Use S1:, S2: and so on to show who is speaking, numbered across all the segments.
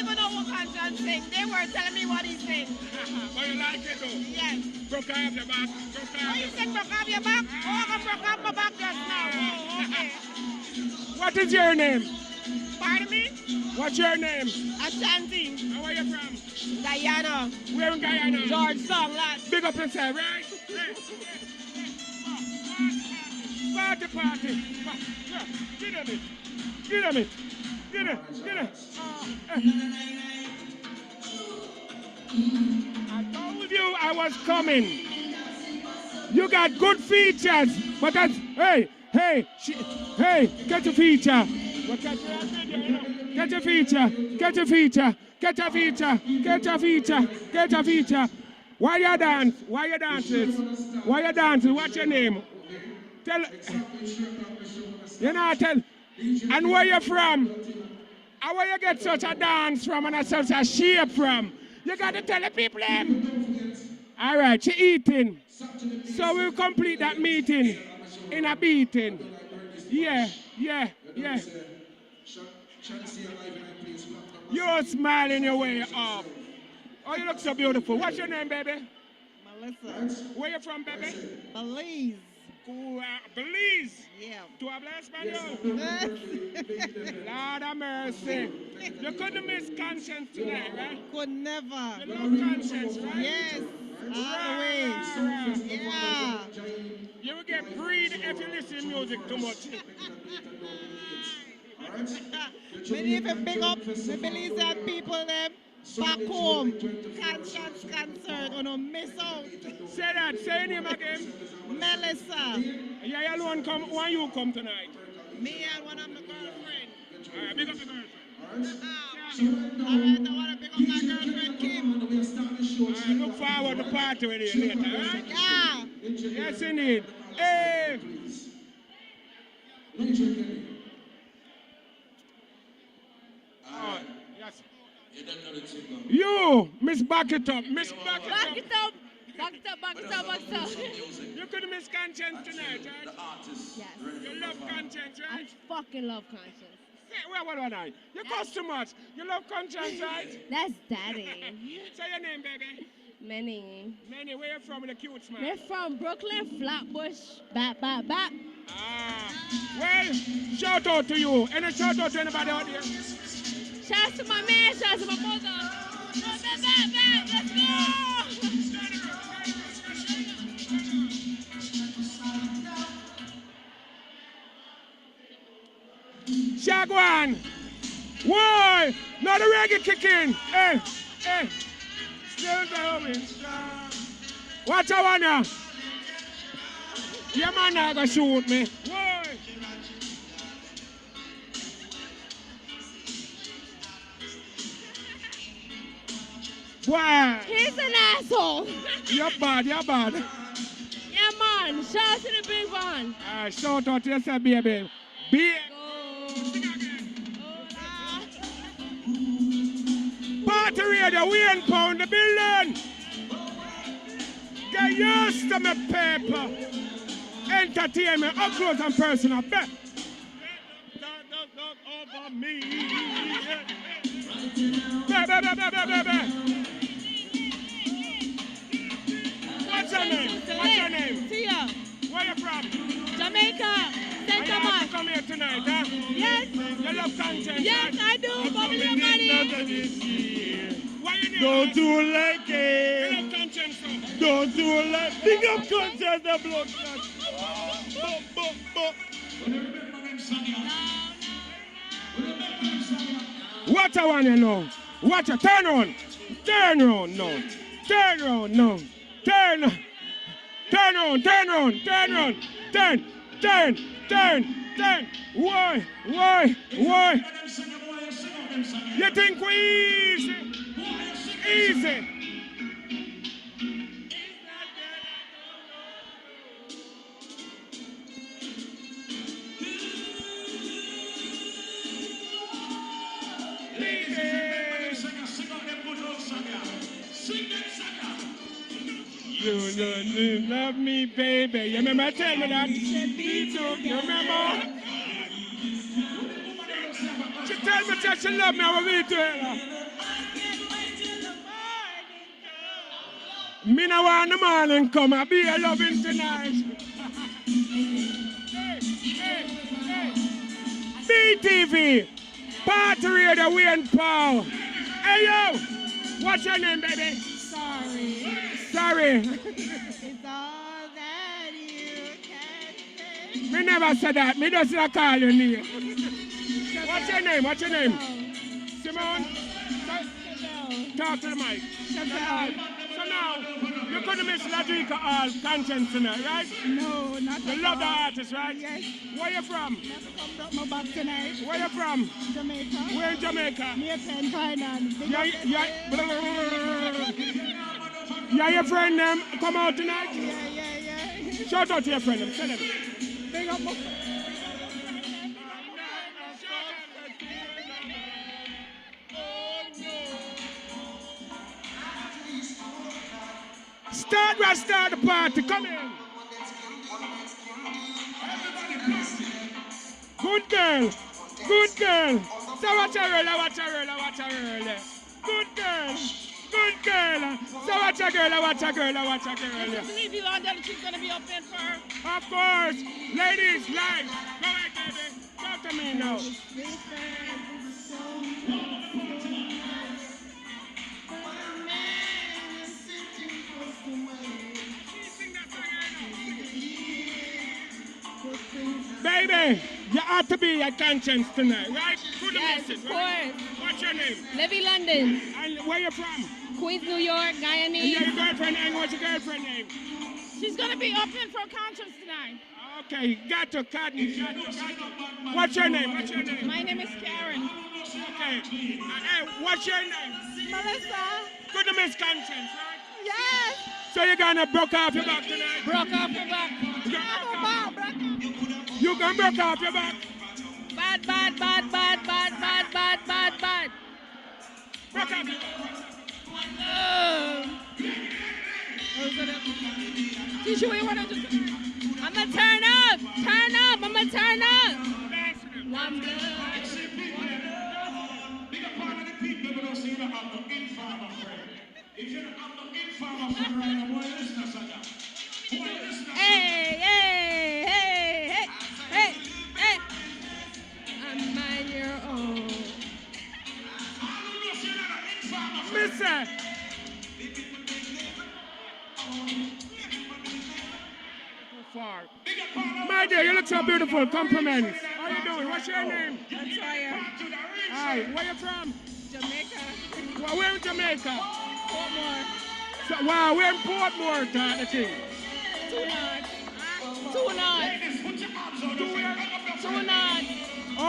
S1: even know what Conscience sing. They were telling me what he sing.
S2: But you like it though?
S1: Yes.
S2: Broke off your back.
S1: Oh, you said broke off your back? Oh, I broke off my back just now. Oh, okay.
S2: What is your name?
S1: Pardon me?
S2: What's your name?
S1: Ashanti.
S2: And where you from?
S1: Guyana.
S2: Where in Guyana?
S1: Georgetown, lad.
S2: Big up yourself, right? Party. Get him it. Get him it. Get him. I told you I was coming. You got good features, but that's hey, get your feature. Get your feature. Why you dance? Why you dancing? What's your name? Tell. You know, tell. And where you from? And where you get such a dance from and such a shape from? You got to tell the people them. All right, she eating. So we'll complete that meeting in a beating. Yeah. You're smiling your way up. Oh, you look so beautiful. What's your name, baby?
S1: Melissa.
S2: Where you from, baby?
S1: Belize.
S2: Belize.
S1: Yeah.
S2: To habla español. Lord have mercy. You couldn't miss Conscience tonight, right?
S1: Could never.
S2: You love Conscience, right?
S1: Yes. All the way. Yeah.
S2: You will get breed if you listen to music too much.
S1: We need to pick up the Belize and people them back home. Conscience concert. Oh no, miss out.
S2: Say that. Say your name again.
S1: Melissa.
S2: Yeah, you alone come. Why you come tonight?
S1: Me and one of my girlfriend.
S2: All right, big up the girlfriend.
S1: Alright, I want to pick up my girlfriend Kim.
S2: Alright, look forward to party with you later, alright?
S1: Yeah.
S2: Yes, indeed. Hey! Yes. You, Miss Back It Up. Miss Back It Up.
S1: Back it up.
S2: You could miss Conscience tonight, right?
S3: Yes.
S2: You love Conscience,
S3: I
S2: right?
S3: fucking love Conscience.
S2: What? You cost too much. You love Conscience, right?
S3: That's daddy.
S2: Say your name, baby.
S3: Many.
S2: Manny, where you from with a cute smile?
S3: They're from Brooklyn, Flatbush, back.
S2: Ah. Well, shout out to you. Any shout out to anybody out there?
S3: Shout out to my man, shout out to my mother. Back, let's go!
S2: Shagwan! Why? Now the reggae kicking! Hey! Watch out, Anna! Your man not gonna shoot me. Why? Why?
S3: He's an asshole.
S2: You're bad.
S3: Yeah, man. Shout out to the big one.
S2: Shout out to yourself, baby. Party radio, we ain't pound the building. Get used to my paper. Entertainment, up close and personal. Don't over me. Baby. What's your name?
S1: Tia.
S2: Where you from?
S1: Jamaica. St. Thomas.
S2: You come here tonight, huh?
S1: Yes.
S2: You love Conscience,
S1: Yes,
S2: right?
S1: I do. Bubble your money.
S2: Why you name
S4: Don't do like
S2: You
S4: it.
S2: love Conscience, so.
S4: Don't do like big up Conscience the blood clot.
S2: What I want to know? What you turn on? Turn on, no. Turn on, no. Turn on. Turn on. Why? You think we easy? Easy. You love me, baby. You remember telling me that? You remember? She told me that she loved me. I will be to her. Me no want the morning come, I be a loving tonight. BTV, Party Radio, Wayne Paul. Hey yo, what's your name, baby?
S1: Sorry.
S2: Sorry.
S1: It's all that you can say.
S2: Me never said that. Me just call your name. What's your name? What's your name? Simone? Talk to the mic. So now, you couldn't miss Ladrika all conscience tonight, right?
S1: No, not
S2: You
S1: at
S2: love the
S1: all.
S2: artist, right?
S1: Yes.
S2: Where you from?
S1: Never come broke my back tonight.
S2: Where you from?
S1: Jamaica.
S2: Where in Jamaica?
S1: Near Penn Finance.
S2: Yeah, your friend them come out tonight?
S1: Yeah.
S2: Shout out to your friend them, tell them.
S1: Big up my
S2: Start the party, come in. Good girl. So watch a girl. Good girl. So watch a girl.
S3: Just leave you on there, she's gonna be open for her.
S2: Of course. Ladies, live. Go ahead, baby. Talk to me now. Baby, you ought to be your conscience tonight, right? Good
S3: Yes,
S2: message,
S3: of
S2: right?
S3: course.
S2: What's your name?
S3: Levy London,
S2: And where you from?
S3: Queens, New York,
S2: And
S3: Guyanese.
S2: your girlfriend name? What's your girlfriend name?
S3: She's gonna be open for conscience tonight.
S2: Okay, got to. What's your name?
S3: My name is Karen.
S2: Okay. Hey, what's your name?
S1: Melissa.
S2: Good to miss conscience, right?
S1: Yes.
S2: So you're gonna broke off your back tonight?
S3: Broke off her back.
S2: You can broke off your back?
S3: Bad.
S2: Broke off.
S3: Teach you what you wanna do. I'ma turn up. I'ma turn up. One blood.
S5: Big up part of the people don't say that I'm the informer friend. If you're not the informer friend, I'm going to listen to that.
S3: Hey. I'm on your own.
S2: Listen. Far. My dear, you look so beautiful. Compliments. How you doing? What's your name?
S1: Latoya.
S2: Hi. Where you from?
S1: Jamaica.
S2: Well, we're in Jamaica.
S1: Portmore.
S2: So, wow, we're in Portmore, the king.
S3: Two knots.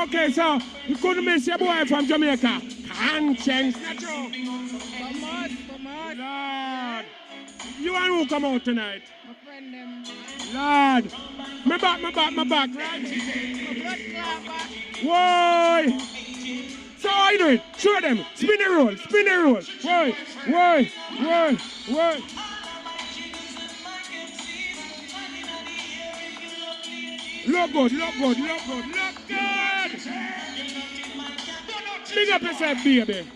S2: Okay, so you couldn't miss your boy from Jamaica. Conscience, not true.
S1: Vermont.
S2: Lord. You and who come out tonight?
S1: My friend them.
S2: Lord. My back, right?
S1: My blood clot back.
S2: Whoa. So how you doing? Show them. Spin the roll. Whoa. Look good. Big up yourself, baby.